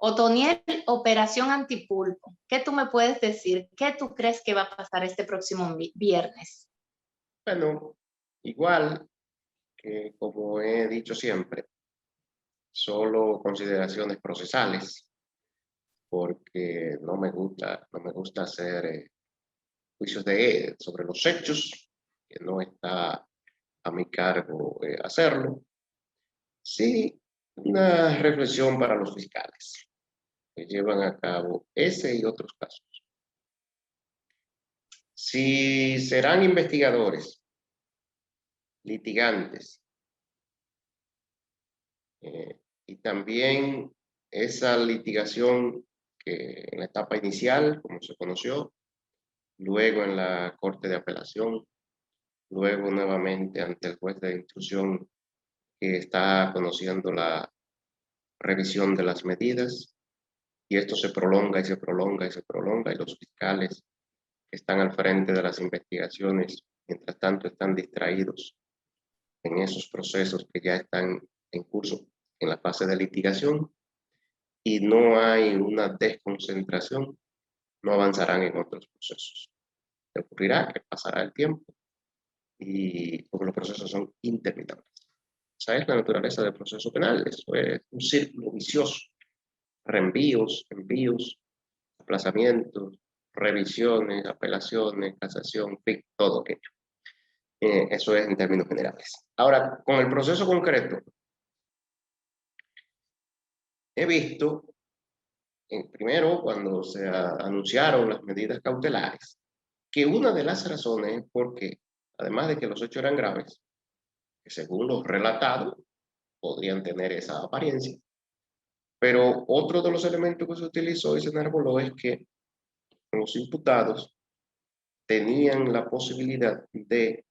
Otoniel, operación antipulpo. ¿Qué tú me puedes decir? ¿Qué tú crees que va a pasar este próximo viernes? Bueno, igual que como he dicho siempre, solo consideraciones procesales, porque no me gusta hacer juicios sobre los hechos, que no está a mi cargo hacerlo. Sí, una reflexión para los fiscales que llevan a cabo ese y otros casos. Si serán investigadores, litigantes, y también esa litigación que en la etapa inicial, como se conoció, luego en la Corte de Apelación, luego nuevamente ante el juez de instrucción que está conociendo la revisión de las medidas, y esto se prolonga y se prolonga y se prolonga, y los fiscales que están al frente de las investigaciones, mientras tanto, están distraídos en esos procesos que ya están en curso en la fase de litigación, y no hay una desconcentración, no avanzarán en otros procesos. ¿Qué ocurrirá? Que pasará el tiempo y porque los procesos son interminables. Esa es la naturaleza del proceso penal. Eso es un círculo vicioso. Reenvíos, envíos, aplazamientos, revisiones, apelaciones, casación, en fin, todo aquello. Eso es en términos generales. Ahora, con el proceso concreto, he visto, primero, cuando se anunciaron las medidas cautelares, que una de las razones es porque, además de que los hechos eran graves, que según los relatados podrían tener esa apariencia, pero otro de los elementos que se utilizó y se enarboló es que los imputados tenían la posibilidad de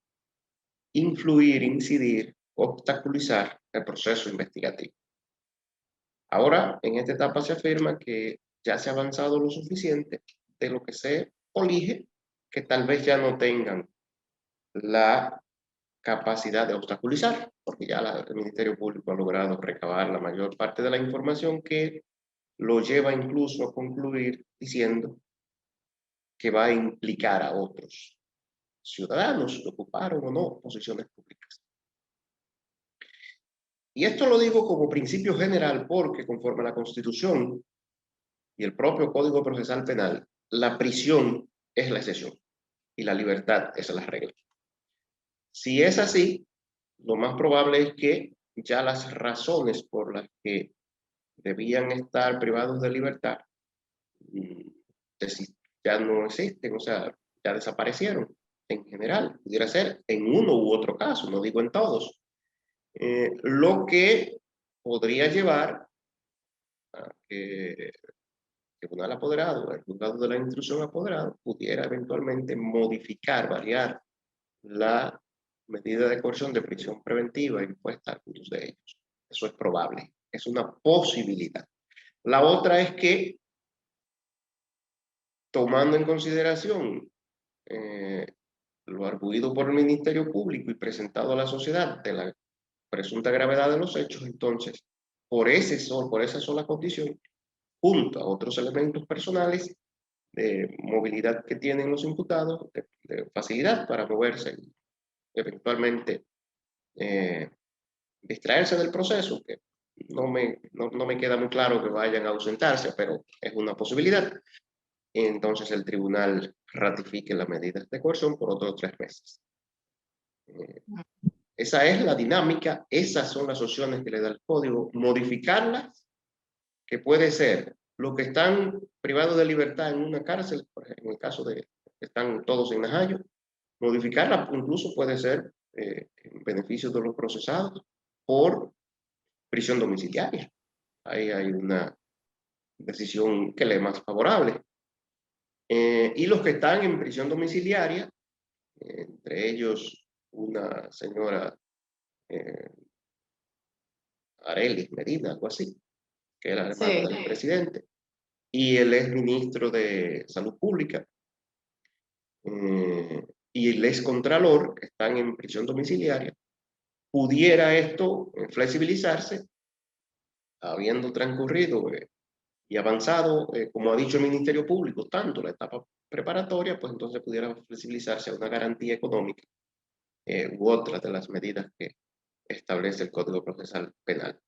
influir, incidir, obstaculizar el proceso investigativo. Ahora, en esta etapa se afirma que ya se ha avanzado lo suficiente, de lo que se colige, que tal vez ya no tengan la capacidad de obstaculizar, porque ya el Ministerio Público ha logrado recabar la mayor parte de la información que lo lleva incluso a concluir diciendo que va a implicar a otros ciudadanos que ocuparon o no posiciones públicas. Y esto lo digo como principio general porque conforme a la Constitución y el propio Código Procesal Penal, la prisión es la excepción y la libertad es la regla. Si es así, lo más probable es que ya las razones por las que debían estar privados de libertad ya no existen, o sea, ya desaparecieron en general. Pudiera ser en uno u otro caso, no digo en todos. Lo que podría llevar a que el tribunal apoderado, el juzgado de la instrucción apoderado, pudiera eventualmente modificar, variar la medida de coerción de prisión preventiva impuesta a algunos de ellos. Eso es probable, es una posibilidad. La otra es que, tomando en consideración lo arguido por el Ministerio Público y presentado a la sociedad de la presunta gravedad de los hechos, entonces, por esa sola condición, junto a otros elementos personales de movilidad que tienen los imputados, de facilidad para moverse y eventualmente distraerse del proceso, que no me queda muy claro que vayan a ausentarse, pero es una posibilidad. Entonces el tribunal ratifique las medidas de coerción por otros 3 meses. Esa es la dinámica, esas son las opciones que le da el código. Modificarlas, que puede ser los que están privados de libertad en una cárcel, por ejemplo, en el caso de que están todos en Najayo, modificarla incluso puede ser en beneficio de los procesados por prisión domiciliaria. Ahí hay una decisión que le es más favorable. Y los que están en prisión domiciliaria, entre ellos una señora Arelis Medina, algo así, que era hermana del presidente, y el ex ministro de Salud Pública, y el ex contralor, que están en prisión domiciliaria, pudiera esto flexibilizarse, habiendo transcurrido Y avanzado, como ha dicho el Ministerio Público, tanto la etapa preparatoria, pues entonces pudiera flexibilizarse a una garantía económica u otra de las medidas que establece el Código Procesal Penal.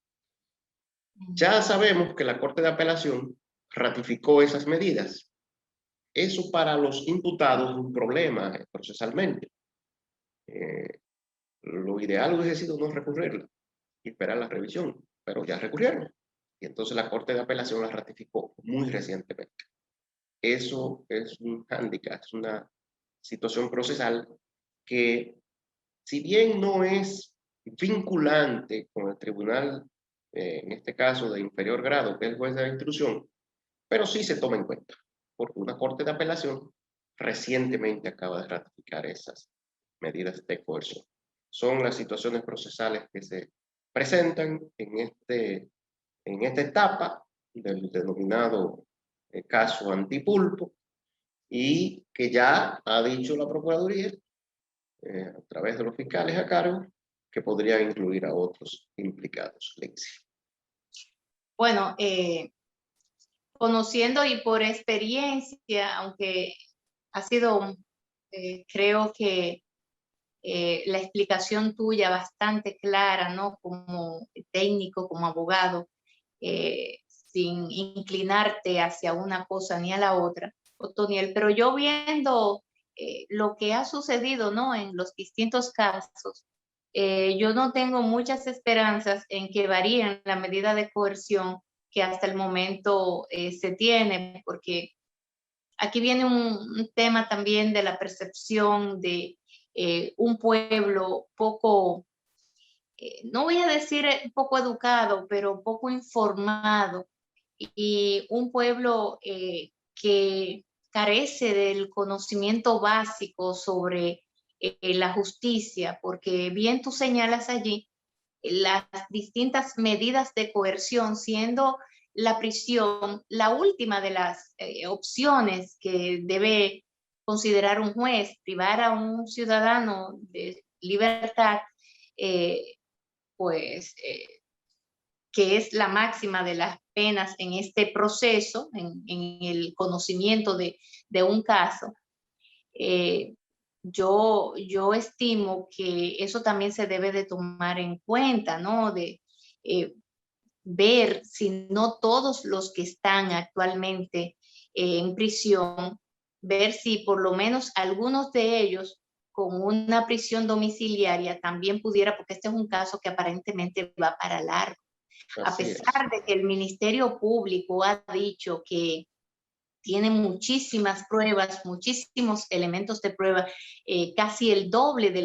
Ya sabemos que la Corte de Apelación ratificó esas medidas. Eso para los imputados es un problema procesalmente. Lo ideal hubiese sido no recurrirla y esperar la revisión, pero ya recurrieron. Y entonces la Corte de Apelación la ratificó muy recientemente. Eso es un hándicap, es una situación procesal que, si bien no es vinculante con el tribunal, en este caso de inferior grado, que es el juez de la instrucción, pero sí se toma en cuenta, porque una Corte de Apelación recientemente acaba de ratificar esas medidas de coerción. Son las situaciones procesales que se presentan en esta etapa del denominado caso Antipulpo, y que ya ha dicho la Procuraduría, a través de los fiscales a cargo, que podría incluir a otros implicados. Lexi. Bueno, conociendo y por experiencia, aunque ha sido, creo que la explicación tuya bastante clara, ¿no? Como técnico, como abogado, sin inclinarte hacia una cosa ni a la otra, Otoniel, pero yo viendo lo que ha sucedido, ¿no? En los distintos casos, yo no tengo muchas esperanzas en que varíen la medida de coerción que hasta el momento se tiene, porque aquí viene un tema también de la percepción de un pueblo poco, no voy a decir poco educado, pero poco informado, y un pueblo que carece del conocimiento básico sobre la justicia, porque bien tú señalas allí las distintas medidas de coerción, siendo la prisión la última de las opciones que debe considerar un juez, privar a un ciudadano de libertad, eh, pues que es la máxima de las penas en este proceso, en el conocimiento de un caso. Eh, yo estimo que eso también se debe de tomar en cuenta, ¿no? De ver si no todos los que están actualmente en prisión, ver si por lo menos algunos de ellos con una prisión domiciliaria también pudiera, porque este es un caso que aparentemente va para largo. A Así es. pesar de que el Ministerio Público ha dicho que tiene muchísimas pruebas, muchísimos elementos de prueba, casi el doble de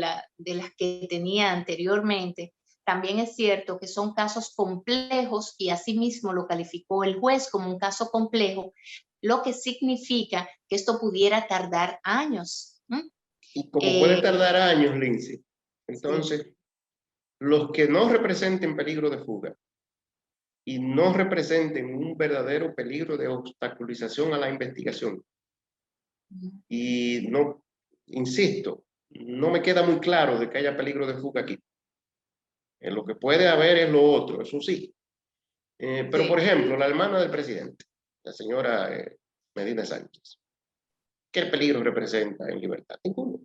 las que tenía anteriormente. También es cierto que son casos complejos y asimismo lo calificó el juez como un caso complejo, lo que significa que esto pudiera tardar años. Y como puede tardar años, Lindsay, Sí. entonces, los que no representen peligro de fuga y no representen un verdadero peligro de obstaculización a la investigación, y no, insisto, no me queda muy claro de que haya peligro de fuga aquí. En lo que puede haber es lo otro, eso sí. Pero, por Sí. ejemplo, la hermana del presidente, la señora Medina Sánchez, ¿qué peligro representa en libertad? Ninguno,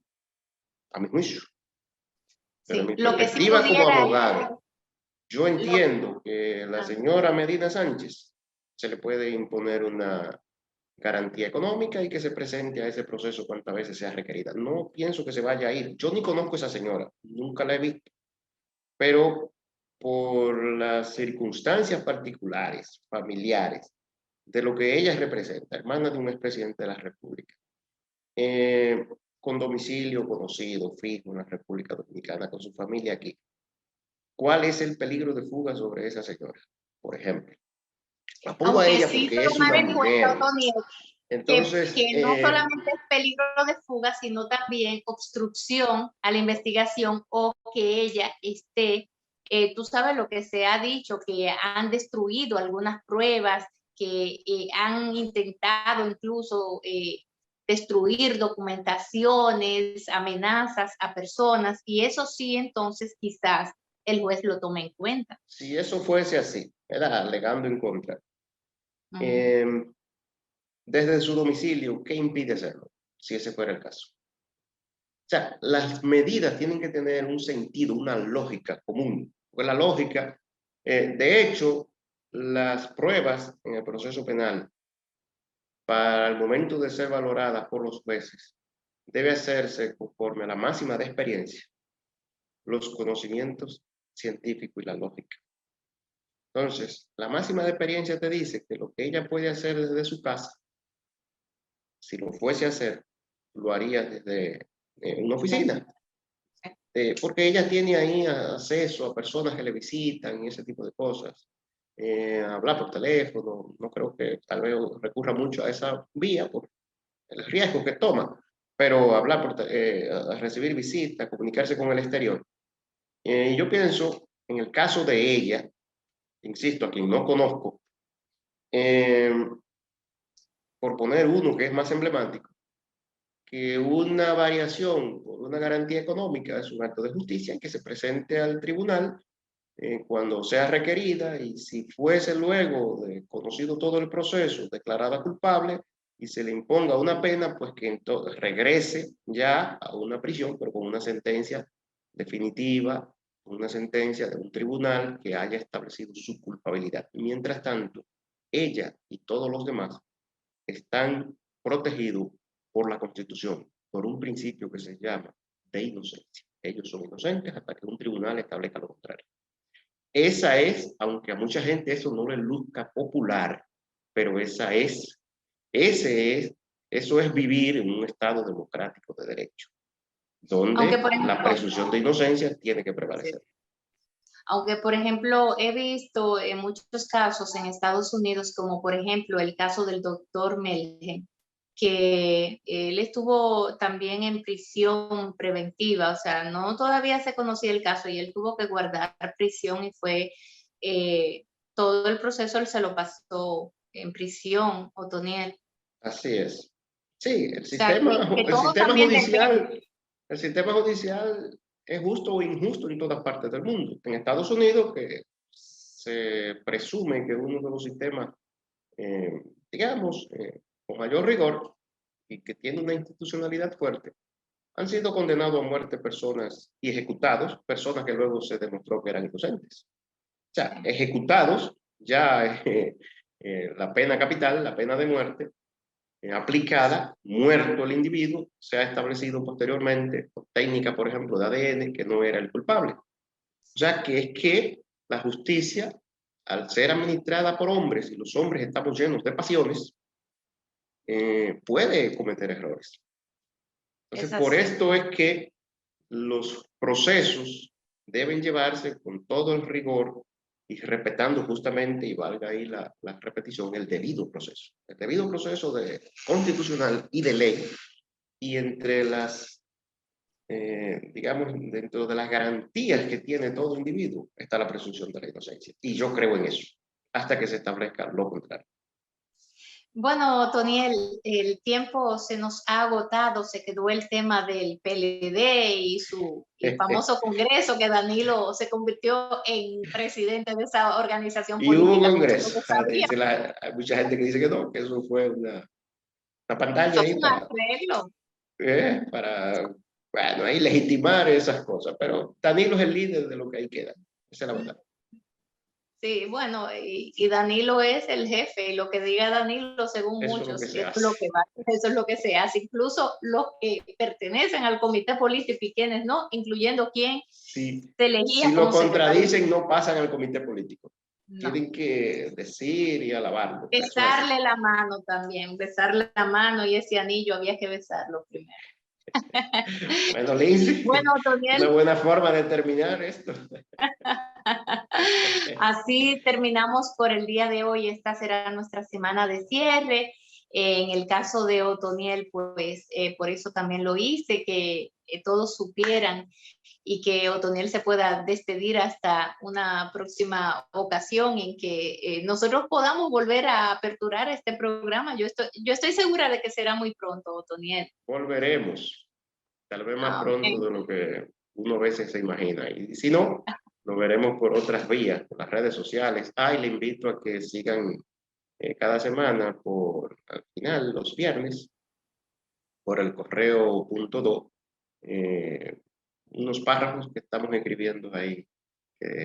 a mi juicio. Desde Sí, mi lo que sí perspectiva como pudiera, abogado, yo lo, entiendo que la señora Medina Sánchez se le puede imponer una garantía económica y que se presente a ese proceso cuantas veces sea requerida. No pienso que se vaya a ir. Yo ni conozco a esa señora, nunca la he visto, pero por las circunstancias particulares, familiares, de lo que ella representa, hermana de un expresidente de la República, con domicilio conocido, fijo en la República Dominicana, con su familia aquí. ¿Cuál es el peligro de fuga sobre esa señora? Por ejemplo, la pongo a aunque ella sí porque es tomar una en cuenta, mujer. Tony, Entonces, que no solamente es peligro de fuga, sino también obstrucción a la investigación o que ella esté, tú sabes lo que se ha dicho, que han destruido algunas pruebas, que han intentado incluso destruir documentaciones, amenazas a personas, y eso sí, entonces quizás el juez lo tome en cuenta. si eso fuese así, ¿verdad? Alegando en contra, Ujú. desde su domicilio, ¿qué impide hacerlo? Si ese fuera el caso. O sea, las medidas tienen que tener un sentido, una lógica común. Porque la lógica, de hecho, las pruebas en el proceso penal, para el momento de ser valoradas por los jueces, debe hacerse conforme a la máxima de experiencia, los conocimientos científicos y la lógica. Entonces, la máxima de experiencia te dice que lo que ella puede hacer desde su casa, si lo fuese a hacer, lo haría desde una oficina, porque ella tiene ahí acceso a personas que le visitan y ese tipo de cosas. Hablar por teléfono, no creo que tal vez recurra mucho a esa vía por el riesgo que toma, pero hablar a recibir visitas, comunicarse con el exterior. Yo pienso, en el caso de ella, insisto, a quien no conozco, eh, por poner uno que es más emblemático, que una variación por una garantía económica es un acto de justicia y que se presente al tribunal cuando sea requerida, y si fuese luego de conocido todo el proceso declarada culpable y se le imponga una pena, pues que entonces regrese ya a una prisión, pero con una sentencia definitiva, una sentencia de un tribunal que haya establecido su culpabilidad. Mientras tanto, ella y todos los demás están protegidos por la Constitución, por un principio que se llama de inocencia. Ellos son inocentes hasta que un tribunal establezca lo contrario. Esa es, aunque a mucha gente eso no le luzca popular, pero ese es, eso es vivir en un Estado democrático de derecho, Aunque, donde por la ejemplo, presunción de inocencia tiene que sí. prevalecer. Aunque, por ejemplo, he visto en muchos casos en Estados Unidos, como por ejemplo el caso del doctor Melgen, que él estuvo también en prisión preventiva, o sea, no todavía se conocía el caso y él tuvo que guardar prisión y fue eh, todo el proceso él se lo pasó en prisión, Otoniel. Así es. Sí, O sea, que todo también depende. el sistema judicial es justo o injusto en todas partes del mundo. En Estados Unidos, que se presume que es uno de los sistemas, eh, digamos, con mayor rigor y que tiene una institucionalidad fuerte, han sido condenados a muerte personas y ejecutados, personas que luego se demostró que eran inocentes. O sea, ejecutados, ya la pena capital, la pena de muerte, aplicada, muerto el individuo, se ha establecido posteriormente, por técnica, por ejemplo, de ADN, que no era el culpable. O sea, que es que la justicia, al ser administrada por hombres, y los hombres estamos llenos de pasiones, puede cometer errores. Es Entonces, por así. esto es que los procesos deben llevarse con todo el rigor y respetando justamente, y valga ahí la repetición, el debido proceso. El debido proceso constitucional y de ley, y entre las, digamos, dentro de las garantías que tiene todo individuo, está la presunción de la inocencia. Y yo creo en eso, hasta que se establezca lo contrario. Bueno, Tony, el tiempo se nos ha agotado, se quedó el tema del PLD y su famoso congreso que Danilo se convirtió en presidente de esa organización Y hubo un política, cosa que congreso. no sabía. Hay mucha gente que dice que no, que eso fue una pantalla Eso ahí fue un arreglo. para, bueno, ahí legitimar esas cosas. Pero Danilo es el líder de lo que ahí queda. Esa es la verdad. Sí, bueno, y Danilo es el jefe, y lo que diga Danilo, según Eso es lo muchos, que se eso es lo hace. que va, eso es lo que se hace. Incluso los que pertenecen al comité político y quienes no, incluyendo quien se Si elegía lo como secretario. contradicen, no pasan al comité político. No. Tienen que decir y alabarlo. Eso es así. Besarle la mano también, besarle la mano y ese anillo había que besarlo primero. Bueno, Lindsay, Bueno, Toniel, una buena forma de terminar esto. así terminamos por el día de hoy. Esta será nuestra semana de cierre. En el caso de Otoniel, pues por eso también lo hice, que todos supieran y que Otoniel se pueda despedir hasta una próxima ocasión en que nosotros podamos volver a aperturar este programa. Yo estoy segura de que será muy pronto, Otoniel. Volveremos, tal vez más Ah, pronto de lo que uno a veces se imagina. Y si no, lo veremos por otras vías, por las redes sociales. Le invito a que sigan cada semana al final, los viernes, por el correo .do, unos párrafos que estamos escribiendo ahí.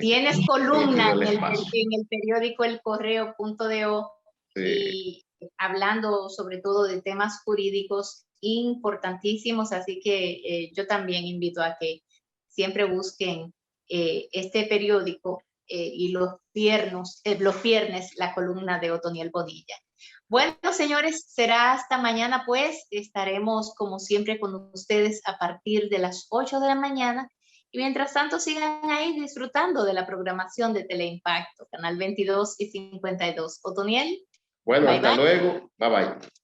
Tienes columna el en el periódico El Correo.do y hablando sobre todo de temas jurídicos importantísimos, así que yo también invito a que siempre busquen este periódico y los viernes la columna de Otoniel Bonilla. Bueno, señores, será hasta mañana, pues estaremos como siempre con ustedes a partir de las 8 de la mañana. Y mientras tanto, sigan ahí disfrutando de la programación de Teleimpacto, Canal 22 y 52. Otoniel. Bueno, Bye, hasta bye. luego. Bye, bye.